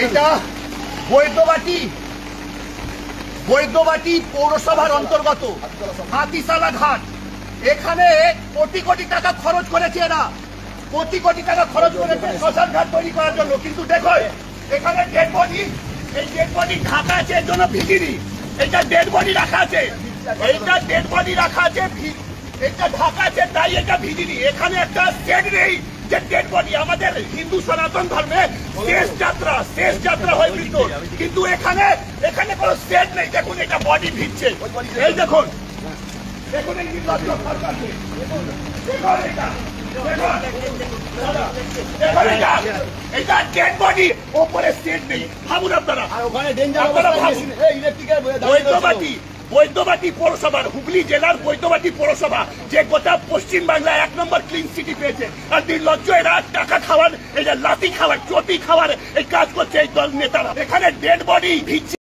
এইটা বৈদ্যবাটি পৌরসভার অন্তর্গত হাতিশালা ঘাট। এখানে কোটি কোটি টাকা খরচ করেছে এরা, কোটি কোটি টাকা খরচ করেছে শ্মশান ঘাট তৈরি করার জন্য। কিন্তু দেখো এখানে ডেড বডি, এই ডেড বডি ঢাকা আছে, এর জন্য ভিজিনি। এটা ডেড বডি রাখা আছে, এইটা ডেড বডি রাখা আছে, এটা ঢাকা আছে, তাই এটা ভিজিনি। এখানে একটা সেট নেই যে ডেড বডি। আমাদের হিন্দু সনাতন ধর্মে শেষ যাত্রা হয় মৃত্যু, কিন্তু এখানে কোনো সেট নেই। দেখুন এটা বডি ভিজছে, এই দেখুন, দেখুন এই নির্লজ্জ সরকার, দেখুন এটা ডেড বডি, ওপরে সেট নেই। ভাবুন আপনারা, বৈদ্যবাটি পৌরসভার, হুগলি জেলার বৈদ্যবাটি পৌরসভা, যে গোটা পশ্চিম বাংলায় 1 নম্বর ক্লিন সিটি পেয়েছে, আর নির্লজ্জ এরা টাকা খাওয়ার, এটা লাঠি খাওয়ার, চটি খাওয়ার এই কাজ করছে এই দল নেতারা। এখানে ডেড বডি ভিজছে।